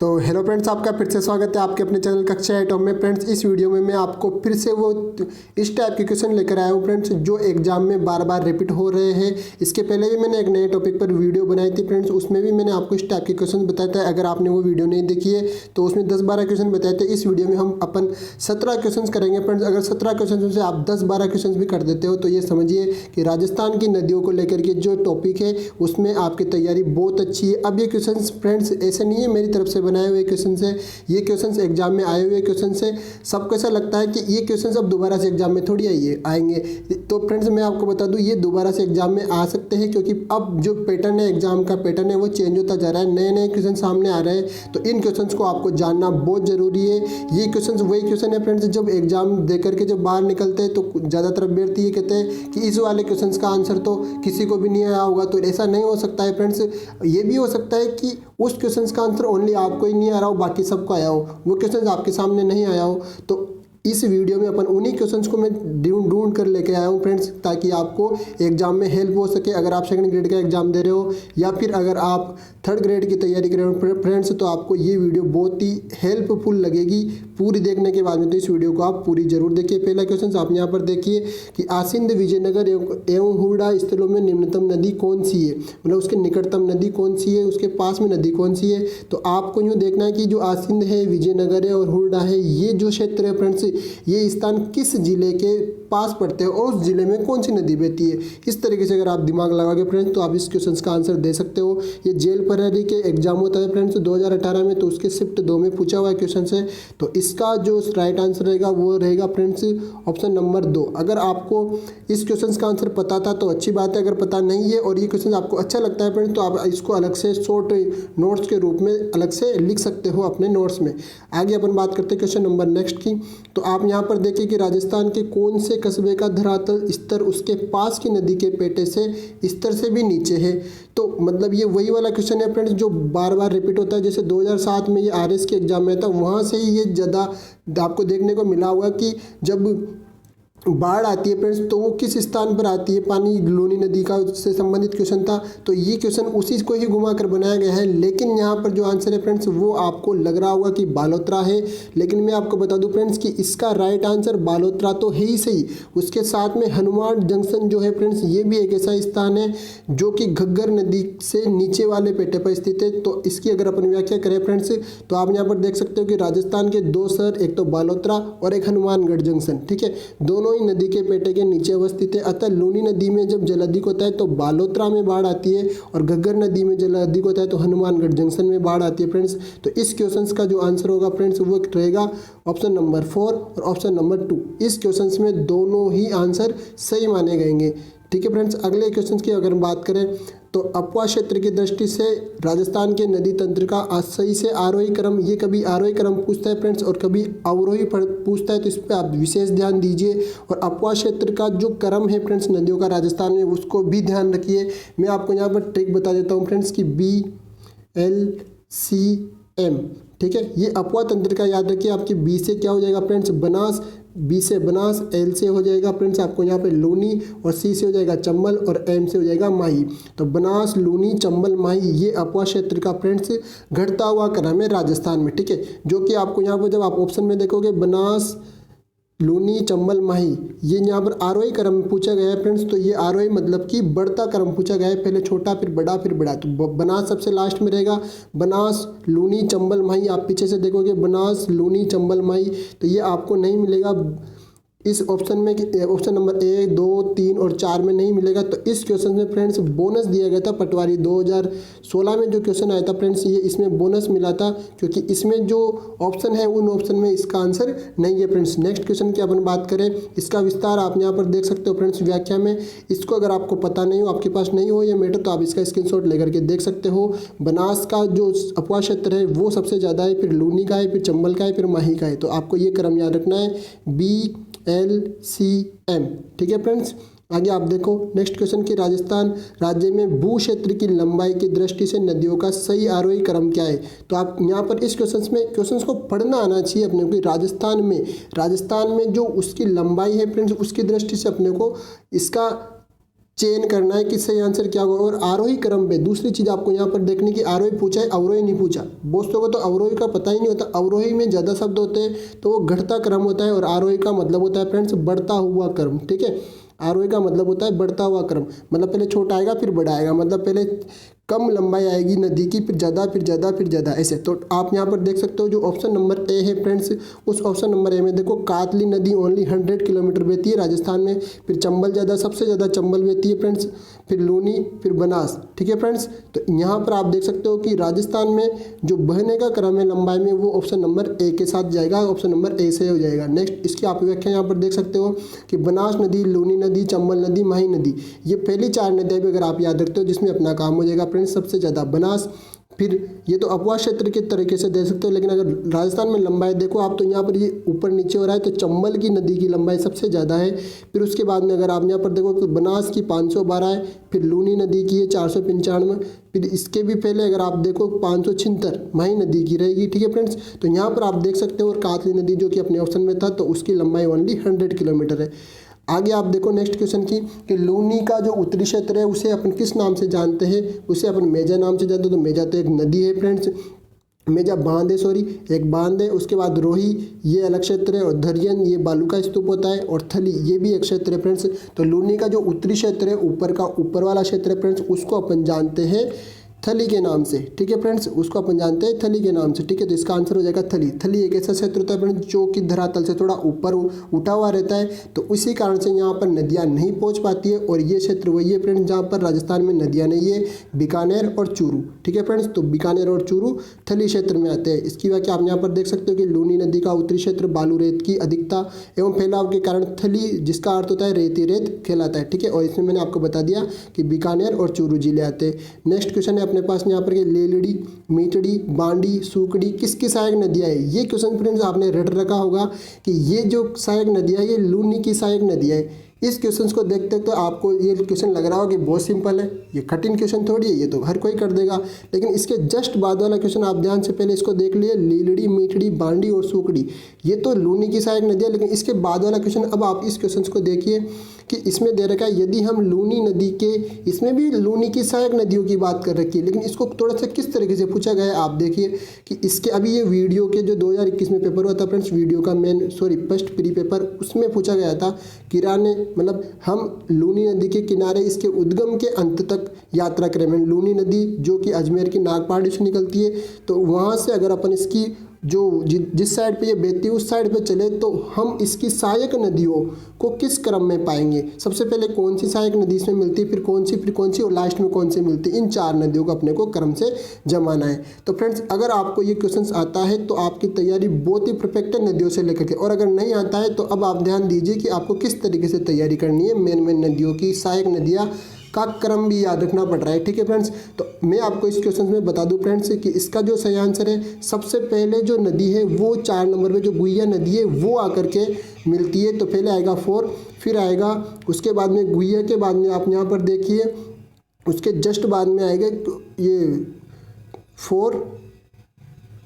तो hello friends, आपका फिर से स्वागत है आपके अपने चैनल कक्षा एटॉम में। फ्रेंड्स, इस वीडियो में मैं आपको फिर से वो इस टाइप के क्वेश्चन लेकर आया हूँ फ्रेंड्स, जो एग्जाम में बार बार रिपीट हो रहे हैं। इसके पहले भी मैंने एक नए टॉपिक पर वीडियो बनाई थी फ्रेंड्स, उसमें भी मैंने आपको इस टाइप के क्वेश्चन बताया था। अगर आपने वो वीडियो नहीं देखी है तो उसमें 10-12 क्वेश्चन बताए थे। इस वीडियो में हम अपन 17 क्वेश्चन करेंगे फ्रेंड्स। अगर 17 क्वेश्चन से आप 10-12 क्वेश्चन भी कर देते हो तो ये समझिए कि राजस्थान की नदियों को लेकर के जो टॉपिक है उसमें आपकी तैयारी बहुत अच्छी है। अब ये क्वेश्चन फ्रेंड्स ऐसे नहीं है मेरी तरफ से बनाए हुए क्वेश्चन है, ये क्वेश्चंस एग्जाम में आए हुए क्वेश्चन से। सबको ऐसा लगता है कि ये क्वेश्चंस अब दोबारा से एग्जाम में थोड़ी आएंगे। तो फ्रेंड्स, मैं आपको बता दूं ये दोबारा से एग्जाम में आ सकते हैं, क्योंकि अब जो पैटर्न है एग्जाम का पैटर्न है वो चेंज होता जा रहा है। नए नए क्वेश्चन सामने आ रहे हैं, तो इन क्वेश्चंस को आपको जानना बहुत जरूरी है। ये क्वेश्चन वही क्वेश्चन है फ्रेंड्स, जब एग्जाम दे करके जब बाहर निकलते हैं तो ज़्यादातर अभ्यर्थी ये कहते हैं कि इस वाले क्वेश्चन का आंसर तो किसी को भी नहीं आया होगा। तो ऐसा नहीं हो सकता है फ्रेंड्स। ये भी हो सकता है कि उस क्वेश्चन का आंसर ओनली आपको ही नहीं आ रहा हो, बाकी सबको आया हो, वो क्वेश्चन आपके सामने नहीं आया हो। तो इस वीडियो में अपन उन्हीं क्वेश्चंस को मैं ढूंढ कर लेके आया हूँ फ्रेंड्स, ताकि आपको एग्जाम में हेल्प हो सके। अगर आप सेकंड ग्रेड का एग्जाम दे रहे हो या फिर अगर आप थर्ड ग्रेड की तैयारी कर रहे हो फ्रेंड्स, तो आपको ये वीडियो बहुत ही हेल्पफुल लगेगी। पूरी देखने के बाद में तो इस वीडियो को आप पूरी जरूर देखिए। पहला क्वेश्चन आप यहाँ पर देखिए कि आसिंद, विजयनगर एवं हुरडा स्थलों में निम्नतम नदी कौन सी है, मतलब उसके निकटतम नदी कौन सी है, उसके पास में नदी कौन सी है। तो आपको यूँ देखना है कि जो आसिंद है, विजयनगर है और हुरडा है, ये जो क्षेत्र है फ्रेंड्स, ये स्थान किस जिले के पास पड़ते हैं और उस जिले में कौन सी नदी बहती है। इस तरीके से अगर आप दिमाग लगाओगे फ्रेंड्स तो आप इस क्वेश्चन का आंसर दे सकते हो। ये जेल प्रहरी के एग्जाम होता है फ्रेंड्स 2018 में, तो उसके शिफ्ट 2 में पूछा हुआ क्वेश्चन है। तो इसका जो राइट आंसर रहेगा वो रहेगा फ्रेंड्स ऑप्शन नंबर 2। अगर आपको इस क्वेश्चन का आंसर पता था तो अच्छी बात है, अगर पता नहीं है और ये क्वेश्चन आपको अच्छा लगता है फ्रेंड्स तो आप इसको अलग से शॉर्ट नोट्स के रूप में अलग से लिख सकते हो अपने नोट्स में। आगे अपन बात करते हैं क्वेश्चन नंबर नेक्स्ट की। तो आप यहाँ पर देखिए कि राजस्थान के कौन से कस्बे का धरातल स्तर उसके पास की नदी के पेटे से स्तर से भी नीचे है। तो मतलब ये वही वाला क्वेश्चन है फ्रेंड्स जो बार बार रिपीट होता है। जैसे 2007 में ये आरएस के एग्जाम में था, वहाँ से ही ये ज़्यादा आपको देखने को मिला होगा कि जब बाढ़ आती है फ्रेंड्स तो वो किस स्थान पर आती है। पानी लूनी नदी का से संबंधित क्वेश्चन था, तो ये क्वेश्चन उसी को ही घुमा कर बनाया गया है। लेकिन यहाँ पर जो आंसर है फ्रेंड्स वो आपको लग रहा होगा कि बालोतरा है, लेकिन मैं आपको बता दूं फ्रेंड्स कि इसका राइट आंसर बालोतरा तो है ही सही। उसके साथ में हनुमान जंक्शन जो है फ्रेंड्स, ये भी एक ऐसा स्थान है जो कि घग्गर नदी से नीचे वाले पेटे पर स्थित है। तो इसकी अगर अपन व्याख्या करें फ्रेंड्स तो आप यहाँ पर देख सकते हो कि राजस्थान के 2 शहर, एक तो बालोतरा और एक हनुमानगढ़ जंक्शन, ठीक है, दोनों ही नदी के पेटे के नीचे अवस्थित है। अतः लूनी नदी में जब जल अधिक होता है तो बालोतरा में बाढ़ आती है, और घग्गर नदी में जल अधिक होता है तो हनुमानगढ़ जंक्शन में बाढ़ आती है फ्रेंड्स। तो इस क्वेश्चन का जो आंसर होगा फ्रेंड्स वो रहेगा ऑप्शन नंबर 4 और ऑप्शन नंबर 2। इस क्वेश्चन में दोनों ही आंसर सही माने गएंगे, ठीक है फ्रेंड्स। अगले क्वेश्चन की अगर बात करें तो अपवा क्षेत्र की दृष्टि से राजस्थान के नदी तंत्र का सही से आरोही क्रम, ये कभी आरोही क्रम पूछता है फ्रेंड्स और कभी अवरोही पूछता है, तो इस पर आप विशेष ध्यान दीजिए। और अपवा क्षेत्र का जो क्रम है फ्रेंड्स नदियों का राजस्थान में, उसको भी ध्यान रखिए। मैं आपको यहाँ पर ट्रिक बता देता हूँ फ्रेंड्स कि BLCM, ठीक है, ये अपवा तंत्र का याद रखिए। आपकी बी से क्या हो जाएगा फ्रेंड्स बनास, बी से बनास, एल से हो जाएगा फ्रेंड्स आपको यहाँ पे लूनी, और सी से हो जाएगा चंबल, और एम से हो जाएगा माही। तो बनास, लूनी, चंबल, माही ये अपवा क्षेत्र का फ्रेंड्स घटता हुआ क्रम है राजस्थान में, ठीक है। जो कि आपको यहाँ पर जब आप ऑप्शन में देखोगे बनास, लूनी, चंबल, माही, ये यहाँ पर आरोही क्रम पूछा गया है फ्रेंड्स। तो ये आरोही मतलब कि बढ़ता क्रम पूछा गया है, पहले छोटा फिर बड़ा फिर बड़ा। तो बनास सबसे लास्ट में रहेगा, बनास, लूनी, चंबल, माही। आप पीछे से देखोगे बनास, लूनी, चंबल, माही, तो ये आपको नहीं मिलेगा इस ऑप्शन में, ऑप्शन नंबर 1, 2, 3 और 4 में नहीं मिलेगा। तो इस क्वेश्चन में फ्रेंड्स बोनस दिया गया था। पटवारी 2016 में जो क्वेश्चन आया था फ्रेंड्स, ये इसमें बोनस मिला था, क्योंकि इसमें जो ऑप्शन है उन ऑप्शन में इसका आंसर नहीं है फ्रेंड्स। नेक्स्ट क्वेश्चन की अपन बात करें, इसका विस्तार आप यहाँ पर देख सकते हो फ्रेंड्स व्याख्या में। इसको अगर आपको पता नहीं हो, आपके पास नहीं हो ये मैटर, तो आप इसका स्क्रीनशॉट लेकर के देख सकते हो। बनास का जो अपवा क्षेत्र है वो सबसे ज़्यादा है, फिर लूनी का है, फिर चंबल का है, फिर माही का है। तो आपको ये क्रम याद रखना है, BLCM, ठीक है फ्रेंड्स। आगे आप देखो नेक्स्ट क्वेश्चन की, राजस्थान राज्य में भू क्षेत्र की लंबाई की दृष्टि से नदियों का सही आरोही क्रम क्या है। तो आप यहाँ पर इस क्वेश्चन को पढ़ना आना चाहिए अपने को। राजस्थान में जो उसकी लंबाई है फ्रेंड्स, उसकी दृष्टि से अपने को इसका चयन करना है कि सही आंसर क्या होगा। और आरोही क्रम पे दूसरी चीज़ आपको यहाँ पर देखने की, आरोही पूछा है, अवरोही नहीं पूछा। दोस्तों को तो अवरोही का पता ही नहीं होता। अवरोही में ज़्यादा शब्द होते हैं तो वो घटता क्रम होता है, और आरोही का मतलब होता है फ्रेंड्स बढ़ता हुआ क्रम। ठीक है, आरोही का मतलब होता है बढ़ता हुआ क्रम, मतलब पहले छोटा आएगा फिर बड़ा आएगा, मतलब पहले कम लंबाई आएगी नदी की, फिर ज़्यादा, फिर ज़्यादा, फिर ज़्यादा, ऐसे। तो आप यहाँ पर देख सकते हो जो ऑप्शन नंबर ए है फ्रेंड्स, उस ऑप्शन नंबर ए में देखो कातली नदी ओनली 100 किलोमीटर बहती है राजस्थान में। फिर चंबल ज़्यादा, सबसे ज़्यादा चंबल बहती है फ्रेंड्स, फिर लूनी, फिर बनास। ठीक है फ्रेंड्स, तो यहाँ पर आप देख सकते हो कि राजस्थान में जो बहने का क्रम है लंबाई में, वो ऑप्शन नंबर ए के साथ जाएगा, ऑप्शन नंबर ए से हो जाएगा। नेक्स्ट इसकी आप व्याख्या यहाँ पर देख सकते हो कि बनास नदी, लूनी नदी, चंबल नदी, माही नदी, ये पहली 4 नदियाँ भी अगर आप याद रखते हो जिसमें अपना काम हो जाएगा फ्रेंड्स। सबसे ज़्यादा बनास, फिर ये तो अपवाद क्षेत्र के तरीके से दे सकते हो, लेकिन अगर राजस्थान में लंबाई देखो आप तो यहाँ पर ये ऊपर नीचे हो रहा है, तो चंबल की नदी की लंबाई सबसे ज़्यादा है। फिर उसके बाद में अगर आप यहाँ पर देखो तो बनास की 512 है, फिर लूनी नदी की है 495, फिर इसके भी पहले अगर आप देखो 576 माही नदी की रहेगी। ठीक है फ्रेंड्स, तो यहाँ पर आप देख सकते हो। और कातली नदी जो कि अपने ऑप्शन में था, तो उसकी लंबाई ओनली 100 किलोमीटर है। आगे आप देखो नेक्स्ट क्वेश्चन की कि लूनी का जो उत्तरी क्षेत्र है उसे अपन किस नाम से जानते हैं, उसे अपन मेजा नाम से जानते हैं। तो मेजा तो एक नदी है फ्रेंड्स, मेजा बांध है, सॉरी एक बांध है। उसके बाद रोही ये अलग क्षेत्र है, और धरियन ये बालू का स्तूप होता है, और थली ये भी एक क्षेत्र है फ्रेंड्स। तो लूनी का जो उत्तरी क्षेत्र है, ऊपर का ऊपर वाला क्षेत्र है फ्रेंड्स, उसको अपन जानते हैं थली के नाम से। ठीक है फ्रेंड्स, उसको अपन जानते हैं थली के नाम से। ठीक है, तो इसका आंसर हो जाएगा थली। थली एक ऐसा क्षेत्र होता है फ्रेंड्स जो कि धरातल से थोड़ा ऊपर उठा हुआ रहता है, तो उसी कारण से यहाँ पर नदियाँ नहीं पहुँच पाती है। और ये क्षेत्र वही है फ्रेंड्स जहाँ पर राजस्थान में नदियाँ नहीं है, बीकानेर और चूरू। ठीक है फ्रेंड्स, तो बीकानेर और चूरू थली क्षेत्र में आते हैं। इसकी व्याख्या आप यहाँ पर देख सकते हो कि लूनी नदी का उत्तरी क्षेत्र बालू रेत की अधिकता एवं फैलाव के कारण थली, जिसका अर्थ होता है रेती रेत, कहलाता है। ठीक है, और इसमें मैंने आपको बता दिया कि बीकानेर और चूरू जिले आते हैं। नेक्स्ट क्वेश्चन है अपने पास यहाँ पर लेलड़ी, मीटड़ी, बांडी, सूकड़ी किसकी सहायक नदियाँ है। ये क्वेश्चन फ्रेंड्स आपने रट रखा होगा कि ये जो सहायक नदियाँ है ये लूनी की सहायक नदियाँ है। इस क्वेश्चन को देखते तो आपको ये क्वेश्चन लग रहा होगा कि बहुत सिंपल है, ये कठिन क्वेश्चन थोड़ी है, ये तो हर कोई कर देगा। लेकिन इसके जस्ट बाद वाला क्वेश्चन आप ध्यान से पहले इसको देख लिए, लीलड़ी, मीठड़ी, बांडी और सूकड़ी, ये तो लूनी की सहायक नदियाँ। लेकिन इसके बाद वाला क्वेश्चन, अब आप इस क्वेश्चन को देखिए कि इसमें दे रखा है यदि हम लूनी नदी के, इसमें भी लूनी की सहायक नदियों की बात कर रखी है, लेकिन इसको थोड़ा सा किस तरीके से पूछा गया है आप देखिए कि इसके अभी ये वीडियो के जो 2021 में पेपर हुआ था फ्रेंड्स, वीडियो का फर्स्ट प्री पेपर, उसमें पूछा गया था किराने, मतलब हम लूनी नदी के किनारे इसके उद्गम के अंत तक यात्रा करें। लूनी नदी जो कि अजमेर की नागपाड़ी से निकलती है, तो वहाँ से अगर अपन इसकी जो जिस साइड पे ये बहती है उस साइड पे चले तो हम इसकी सहायक नदियों को किस क्रम में पाएंगे। सबसे पहले कौन सी सहायक नदी इसमें मिलती है, फिर कौन सी और लास्ट में कौन सी मिलती है। इन 4 नदियों को अपने को क्रम से जमाना है। तो फ्रेंड्स अगर आपको ये क्वेश्चंस आता है तो आपकी तैयारी बहुत ही परफेक्ट है नदियों से लेकर के, और अगर नहीं आता है तो अब आप ध्यान दीजिए कि आपको किस तरीके से तैयारी करनी है। मेन नदियों की सहायक नदियाँ का क्रम भी याद रखना पड़ रहा है। ठीक है फ्रेंड्स, तो मैं आपको इस क्वेश्चन में बता दूं फ्रेंड्स कि इसका जो सही आंसर है, सबसे पहले जो नदी है वो 4 नंबर पे जो गुइया नदी है वो आकर के मिलती है। तो पहले आएगा 4, फिर आएगा उसके बाद में गुइया के बाद में आप यहाँ पर देखिए उसके जस्ट बाद में आएगा ये 4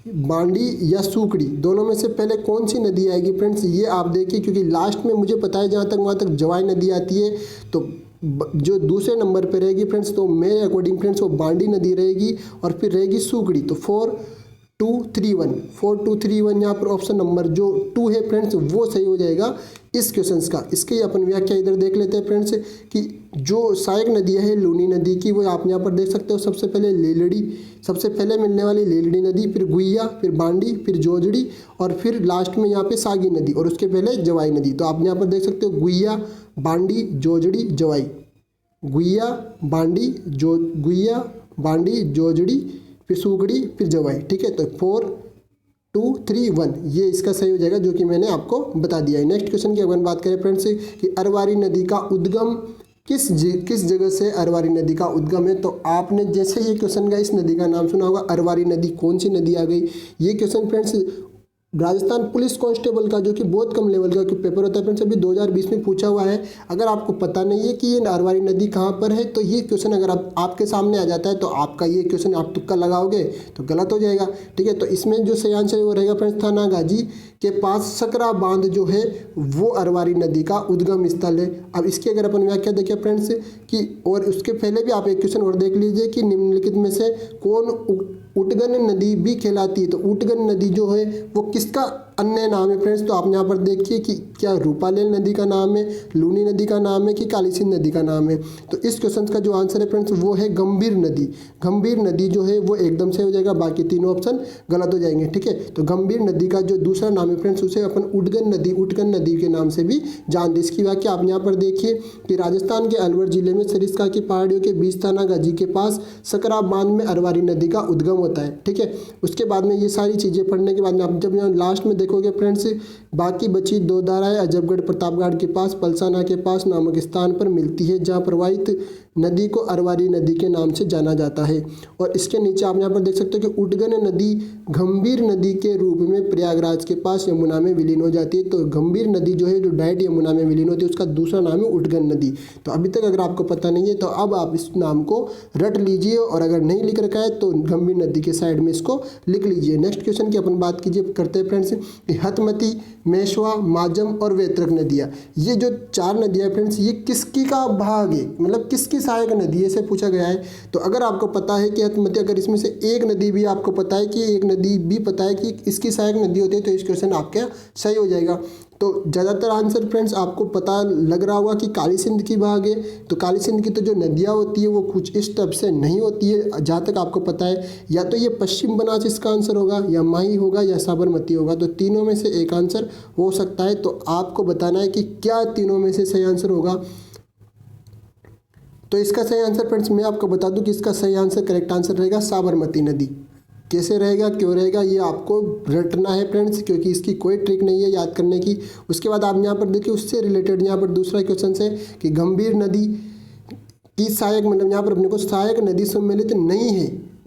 बांडी या सूकड़ी, दोनों में से पहले कौन सी नदी आएगी फ्रेंड्स ये आप देखिए, क्योंकि लास्ट में मुझे पता है जहाँ तक वहाँ तक जवाई नदी आती है, तो जो दूसरे नंबर पे रहेगी फ्रेंड्स तो मेरे अकॉर्डिंग फ्रेंड्स वो बांडी नदी रहेगी, और फिर रहेगी सूकड़ी। तो 4231 यहाँ पर ऑप्शन नंबर जो 2 है फ्रेंड्स वो सही हो जाएगा इस क्वेश्चन का। इसकी अपन व्याख्या इधर देख लेते हैं फ्रेंड्स कि जो सहायक नदियाँ है लूनी नदी की वो आप यहाँ पर देख सकते हो। सबसे पहले लेलड़ी, सबसे पहले मिलने वाली लेलड़ी नदी, फिर गुइया, फिर बांडी, फिर जोजड़ी, और फिर लास्ट में यहाँ पे सागी नदी, और उसके पहले जवाई नदी। तो आप यहाँ पर देख सकते हो गुइया, बांडी, जोजड़ी, जवाई, गुइया, बांडी, जोजड़ी, फिर सूगड़ी, फिर जवाई। ठीक है, तो 4231 ये इसका सही हो जाएगा जो कि मैंने आपको बता दिया है। नेक्स्ट क्वेश्चन की अगर बात करें फ्रेंड्स कि अरवारी नदी का उद्गम किस जगह से अरवारी नदी का उद्गम है, तो आपने जैसे ये क्वेश्चन का इस नदी का नाम सुना होगा, अरवारी नदी कौन सी नदी आ गई। ये question friends Rajasthan police constable का जो कि बहुत कम लेवल का पेपर होता है फ्रेंड्स, अभी 2020 में पूछा हुआ है। अगर आपको पता नहीं है कि ये अरवारी नदी कहाँ पर है तो ये क्वेश्चन अगर आपके सामने आ जाता है तो आपका ये क्वेश्चन आप तुक्का लगाओगे तो गलत हो जाएगा। ठीक है, तो इसमें जो सही आंसर है वो रहेगा फ्रेंड्स थानागाजी के पास सकरा बांध जो है वो अरवारी नदी का उद्गम स्थल है। अब इसकी अगर अपन व्याख्या देखें फ्रेंड्स कि, और उसके पहले भी आप एक क्वेश्चन और देख लीजिए कि निम्नलिखित में से कौन उटगन नदी भी कहलाती है। तो उटगन नदी जो है वो किसका अन्य नाम है फ्रेंड्स, तो आप यहाँ पर देखिए कि क्या रूपालेल नदी का नाम है, लूनी नदी का नाम है कि काली सिंध नदी का नाम है। तो इस क्वेश्चन का जो आंसर है फ्रेंड्स वो है गंभीर नदी। गंभीर नदी जो है वो एकदम से हो जाएगा, बाकी तीनों ऑप्शन गलत हो जाएंगे। ठीक है, तो गंभीर नदी का जो दूसरा नाम है फ्रेंड्स उसे अपन उटगन नदी के नाम से भी जानते। इसकी व्याख्या आप यहाँ पर देखिए कि राजस्थान के अलवर जिले में सरिस्का की पहाड़ियों के बीच थानागाजी के पास सकरा बांध में अरवारी नदी का उद्गम होता है। ठीक है, उसके बाद में ये सारी चीज़ें पढ़ने के बाद में आप जब यहाँ लास्ट में देखोगे फ्रेंड्स बाकी बची दो धाराएं अजबगढ़ प्रतापगढ़ के पास पलसाना के पास नामक स्थान पर मिलती है जहाँ प्रवाहित नदी को अरवारी नदी के नाम से जाना जाता है। और इसके नीचे आप यहाँ पर देख सकते हो कि उटगन नदी गंभीर नदी के रूप में प्रयागराज के पास यमुना में विलीन हो जाती है। तो गंभीर नदी जो है जो डायरेक्ट यमुना में विलीन होती है उसका दूसरा नाम है उटगन नदी। तो अभी तक अगर आपको पता नहीं है तो अब आप इस नाम को रट लीजिए, और अगर नहीं लिख रखा है तो गंभीर नदी के साइड में इसको लिख लीजिए। नेक्स्ट क्वेश्चन की अपन बात कीजिए करते हैं फ्रेंड्स कि हथमती, मेशवा, माजम और वेत्रक नदियाँ, ये जो चार नदियाँ फ्रेंड्स ये किसकी का भाग है, मतलब किसकी सहायक नदी है से पूछा गया है। तो अगर आपको पता है कि हथमती, अगर इसमें से एक नदी भी आपको पता है कि एक नदी भी पता है कि इसकी सहायक नदी होती है तो इस क्वेश्चन आपका सही हो जाएगा। तो ज़्यादातर आंसर फ्रेंड्स आपको पता लग रहा होगा कि काली सिंध की भाग है। तो काली सिंध की तो जो नदियाँ होती है वो कुछ इस टाइप से नहीं होती है जहाँ तक आपको पता है, या तो ये पश्चिम बनास इसका आंसर होगा, या माही होगा, या साबरमती होगा। तो तीनों में से एक आंसर हो सकता है। तो आपको बताना है कि क्या तीनों में से सही आंसर होगा। तो इसका सही आंसर फ्रेंड्स मैं आपको बता दूं कि इसका सही आंसर, करेक्ट आंसर रहेगा साबरमती नदी। कैसे रहेगा, क्यों रहेगा, ये आपको रटना है फ्रेंड्स, क्योंकि इसकी कोई ट्रिक नहीं है याद करने की। उसके बाद आप यहाँ पर देखिए उससे रिलेटेड यहाँ पर दूसरा क्वेश्चन है कि गंभीर नदी की सहायक, मतलब यहाँ पर अपने को सहायक नदी सम्मिलित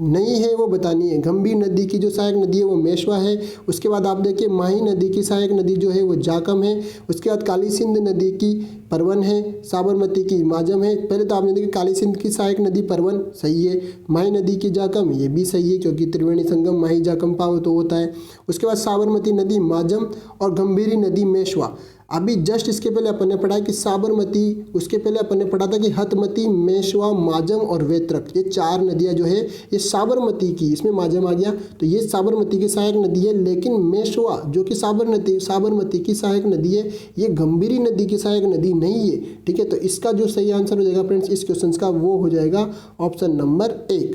नहीं है वो बतानी है। गंभीर नदी की जो सहायक नदी है वो मेशवा है। उसके बाद आप देखिए माही नदी की सहायक नदी जो है वो जाकम है। उसके बाद काली सिंध नदी की परवन है, साबरमती की माजम है। पहले तो आपने देखिए काली सिंध की सहायक नदी परवन सही है, माही नदी की जाकम ये भी सही है क्योंकि त्रिवेणी संगम माही जाकम पाव तो होता है। उसके बाद साबरमती नदी माजम और गंभीरी नदी मेशवा। अभी जस्ट इसके पहले अपन ने पढ़ा कि साबरमती, उसके पहले अपन ने पढ़ा था कि हथमती, मेशवा, माजम और वेत्रक, ये चार नदियाँ जो है ये साबरमती की, इसमें माजम आ गया तो ये साबरमती की सहायक नदी है। लेकिन मेशवा जो कि साबरमती की सहायक नदी है ये गंभीरी नदी की सहायक नदी नहीं है। ठीक है, तो इसका जो सही आंसर हो जाएगा फ्रेंड्स इस क्वेश्चन का वो हो जाएगा ऑप्शन नंबर 1।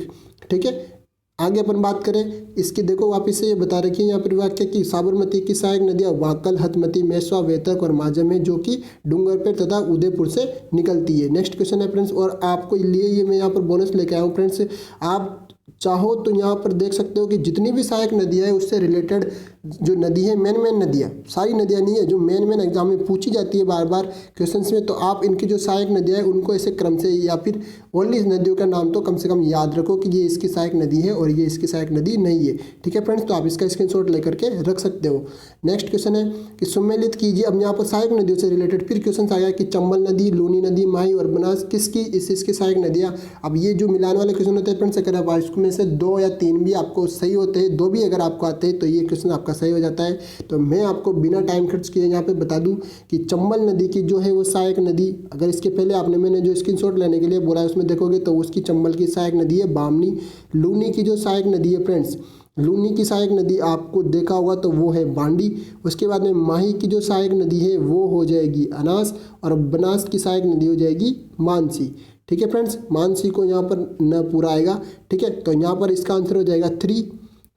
ठीक है, आगे अपन बात करें इसकी, देखो वापिस से ये बता रखी है यहाँ पर वाक्य कि साबरमती की सहायक नदियाँ वाकल, हथमती, मेशवा, वेत्रक और माजम है जो कि डूंगरपुर तथा उदयपुर से निकलती है। नेक्स्ट क्वेश्चन है फ्रेंड्स, और आपको लिए ये मैं यहाँ पर बोनस लेके आया हूँ फ्रेंड्स। आप चाहो तो यहाँ पर देख सकते हो कि जितनी भी सहायक नदियाँ है उससे रिलेटेड जो नदी है मेन नदियाँ, सारी नदियाँ नहीं है, जो मेन एग्जाम में पूछी जाती है बार बार क्वेश्चंस में, तो आप इनकी जो सहायक नदियाँ है उनको ऐसे क्रम से या फिर ओनली इस नदियों का नाम तो कम से कम याद रखो कि ये इसकी सहायक नदी है और ये इसकी सहायक नदी नहीं है। ठीक है फ्रेंड्स, तो आप इसका स्क्रीनशॉट लेकर के रख सकते हो। नेक्स्ट क्वेश्चन है कि सम्मिलित कीजिए। अब यहाँ पर सहायक नदियों से रिलेटेड फिर क्वेश्चन आ गया कि चंबल नदी, लूनी नदी, माही और बनास किसकी इसकी सहायक नदियाँ। अब ये जो मिलान वाले क्वेश्चन होते हैं फ्रेंड्स, अगर आप इसमें से 2 या 3 भी आपको सही होते हैं, 2 भी अगर आपको आते हैं तो ये क्वेश्चन आपका सही हो जाता है। तो मैं आपको बिना टाइम खर्च किए यहाँ पे बता दूं कि चंबल नदी की जो है वो सहायक नदी, अगर इसके पहले मैंने जो स्क्रीनशॉट लेने के लिए बोला है उसमें देखोगे तो उसकी चंबल की सहायक नदी है बामनी। लूनी की जो सहायक नदी है फ्रेंड्स, लूनी की सहायक नदी आपको देखा होगा तो वो है बांडी। उसके बाद में माही की जो सहायक नदी है वो हो जाएगी अनास, और बनास की सहायक नदी हो जाएगी मानसी। ठीक है फ्रेंड्स, मानसी को यहाँ पर न पूरा आएगा। ठीक है, तो यहाँ पर इसका आंसर हो जाएगा 3,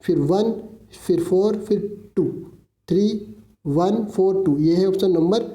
फिर 1, फिर 4, फिर 2, 3, 1, 4, 2, ये है ऑप्शन नंबर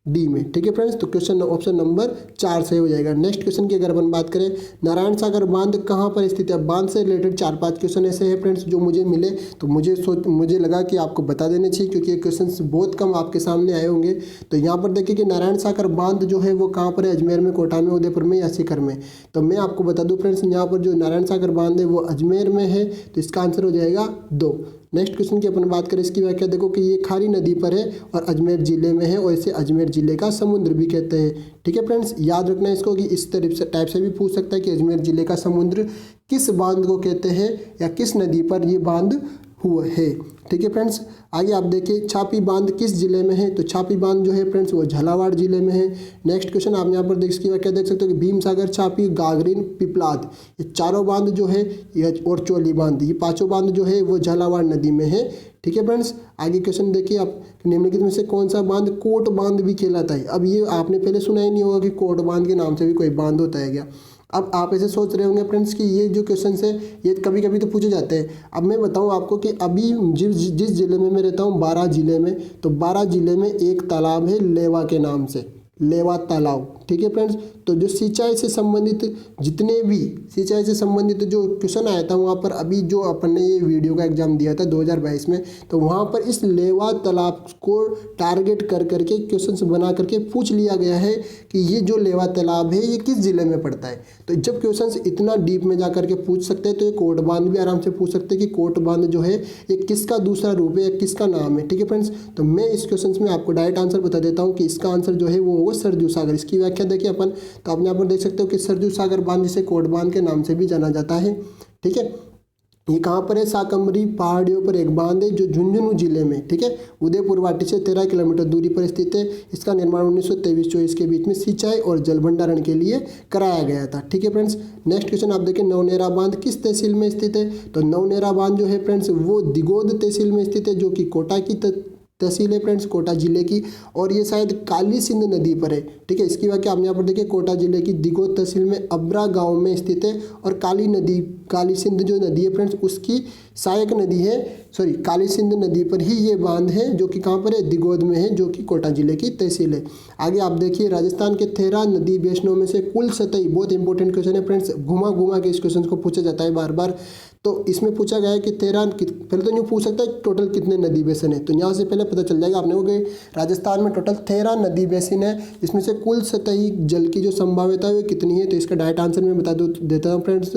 डी में। ठीक है फ्रेंड्स, तो क्वेश्चन ऑप्शन नंबर 4 सही हो जाएगा। नेक्स्ट क्वेश्चन की अगर अपन बात करें, नारायण सागर बांध कहाँ पर स्थित है। बांध से रिलेटेड 4-5 क्वेश्चन ऐसे हैं फ्रेंड्स जो मुझे मिले, तो मुझे लगा कि आपको बता देने चाहिए, क्योंकि ये क्वेश्चन बहुत कम आपके सामने आए होंगे। तो यहाँ पर देखिए कि नारायण सागर बांध जो है वो कहाँ पर है, अजमेर में, कोटा में, उदयपुर में या सीकर में। तो मैं आपको बता दूँ फ्रेंड्स, यहाँ पर जो नारायण सागर बांध है वो अजमेर में है, तो इसका आंसर हो जाएगा 2। नेक्स्ट क्वेश्चन की अपन बात करें, इसकी व्याख्या देखो कि ये खारी नदी पर है और अजमेर जिले में है, और इसे अजमेर जिले का समुद्र भी कहते हैं। ठीक है फ्रेंड्स, याद रखना है इसको कि इस टाइप से भी पूछ सकता है कि अजमेर जिले का समुद्र किस बांध को कहते हैं या किस नदी पर ये बांध हुआ है। ठीक है फ्रेंड्स, आगे आप देखिए छापी बांध किस जिले में है, तो छापी बांध जो है फ्रेंड्स वो झालावाड़ जिले में है। नेक्स्ट क्वेश्चन आप यहाँ पर इसकी व्याख्या देख सकते हो कि भीमसागर, छापी, गागरीन, पिपलाद, ये चारों बांध जो है ये, और चोली बांध, ये 5 बांध जो है वो झालावाड़ नदी में है। ठीक है फ्रेंड्स, आगे क्वेश्चन देखिए आप, निम्नलिखित में से कौन सा बांध कोट बांध भी कहलाता है। अब ये आपने पहले सुना ही नहीं होगा कि कोट बांध के नाम से भी कोई बांध होता है क्या। अब आप ऐसे सोच रहे होंगे फ्रेंड्स कि ये जो क्वेश्चन है ये कभी कभी तो पूछे जाते हैं। अब मैं बताऊं आपको कि अभी जिस जिले में मैं रहता हूं, 12 जिले में, तो 12 जिले में एक तालाब है लेवा के नाम से, लेवा तालाब। ठीक है फ्रेंड्स, तो जो सिंचाई से संबंधित जितने भी सिंचाई से संबंधित जो क्वेश्चन आया था वहाँ पर, अभी जो अपन ने ये वीडियो का एग्जाम दिया था 2022 में, तो वहाँ पर इस लेवा तालाब को टारगेट कर करके क्वेश्चन बना करके पूछ लिया गया है कि ये जो लेवा तालाब है ये किस जिले में पड़ता है। तो जब क्वेश्चन इतना डीप में जा करके पूछ सकते हैं, तो ये कोट बांध भी आराम से पूछ सकते हैं कि कोट बांध जो है ये किसका दूसरा रूप है या किसका नाम है। ठीक है फ्रेंड्स, तो मैं इस क्वेश्चन में आपको डायरेक्ट आंसर बता देता हूँ कि इसका आंसर जो है वो होगा सरजू सागर। इसकी व्याख्या देखिए अपन, तो आप यहाँ पर देख सकते हो कि सरजू सागर बांध जिसे कोट बांध के नाम से भी जाना जाता है। ठीक है, ये कहाँ पर है, साकमरी पहाड़ियों पर एक बांध है जो झुंझुनू जिले में, ठीक है, उदयपुर वाटी से 13 किलोमीटर दूरी पर स्थित है। इसका निर्माण 1923-24 के बीच में सिंचाई और जल भंडारण के लिए कराया गया था। ठीक है फ्रेंड्स, नेक्स्ट क्वेश्चन आप देखें, नवनेरा बांध किस तहसील में स्थित है। तो नवनेरा बांध जो है फ्रेंड्स वो दिगोद तहसील में स्थित है, जो कि कोटा की तहसील है फ्रेंड्स, कोटा जिले की, और ये शायद काली सिंध नदी पर है। ठीक है, इसकी व्याख्या आप यहाँ पर देखिए, कोटा जिले की दिगोद तहसील में अब्रा गांव में स्थित है, और काली सिंध जो नदी है फ्रेंड्स उसकी सहायक नदी है, सॉरी काली सिंध नदी पर ही ये बांध है, जो कि कहाँ पर है, दिगोद में है, जो कि कोटा जिले की तहसील है। आगे आप देखिए, राजस्थान के 13 नदी बेसिनों में से कुल सतही, बहुत इंपॉर्टेंट क्वेश्चन है फ्रेंड्स, घुमा के इस क्वेश्चन को पूछा जाता है बार बार। तो इसमें पूछा गया है कि 13, पहले तो यूँ पूछ सकता है टोटल कितने नदी बेसिन है, तो यहाँ से पहले पता चल जाएगा आपने को कि राजस्थान में टोटल 13 नदी बेसिन है, इसमें से कुल सतही जल की जो संभाव्यता है वो कितनी है। तो इसका डायरेक्ट आंसर मैं बता देता हूँ फ्रेंड्स,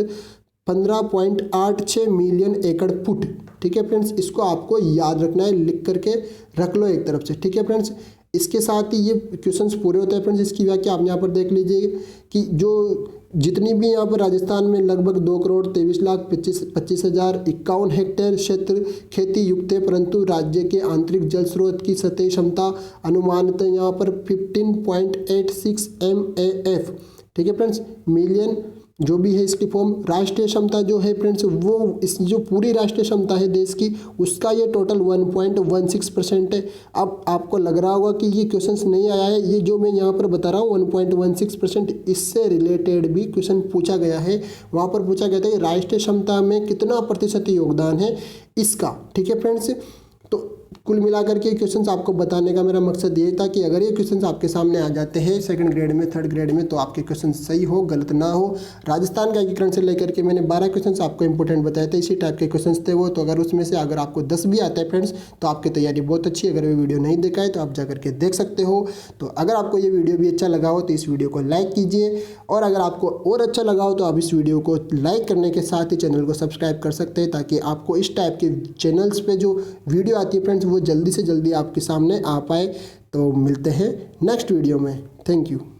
15.86 मिलियन एकड़ फुट। ठीक है फ्रेंड्स, इसको आपको याद रखना है, लिख करके रख लो एक तरफ से। ठीक है फ्रेंड्स, इसके साथ ही ये क्वेश्चंस पूरे होते हैं फ्रेंड्स। इसकी व्याख्या आप यहाँ पर देख लीजिए कि जो जितनी भी यहाँ पर राजस्थान में लगभग 2,23,25,51 हेक्टेयर क्षेत्र खेती युक्त है, परंतु राज्य के आंतरिक जल स्रोत की सतही क्षमता अनुमानतः यहाँ पर 15.86 MAF। ठीक है फ्रेंड्स, मिलियन जो भी है इसकी फॉर्म। राष्ट्रीय क्षमता जो है फ्रेंड्स वो इस जो पूरी राष्ट्रीय क्षमता है देश की, उसका ये टोटल 1.16% है। अब आपको लग रहा होगा कि ये क्वेश्चंस नहीं आया है, ये जो मैं यहाँ पर बता रहा हूँ 1.16%, इससे रिलेटेड भी क्वेश्चन पूछा गया है। वहाँ पर पूछा गया था कि राष्ट्रीय क्षमता में कितना प्रतिशत योगदान है इसका। ठीक है फ्रेंड्स, तो कुल मिलाकर के क्वेश्चंस आपको बताने का मेरा मकसद ये था कि अगर ये क्वेश्चंस आपके सामने आ जाते हैं सेकंड ग्रेड में, थर्ड ग्रेड में, तो आपके क्वेश्चन सही हो, गलत ना हो। राजस्थान का एकीकरण से लेकर के मैंने 12 क्वेश्चंस आपको इंपॉर्टेंट बताए थे, इसी टाइप के क्वेश्चंस थे वो। तो अगर उसमें से अगर आपको 10 भी आता है फ्रेंड्स, तो आपकी तैयारी बहुत अच्छी है। अगर ये वीडियो नहीं देखा है तो आप जा करके देख सकते हो। तो अगर आपको ये वीडियो भी अच्छा लगा हो तो इस वीडियो को लाइक कीजिए, और अगर आपको और अच्छा लगा हो तो आप इस वीडियो को लाइक करने के साथ ही चैनल को सब्सक्राइब कर सकते हैं, ताकि आपको इस टाइप के चैनल्स पे जो वीडियो आती है फ्रेंड्स वो जल्दी से जल्दी आपके सामने आ पाए। तो मिलते हैं नेक्स्ट वीडियो में। Thank you.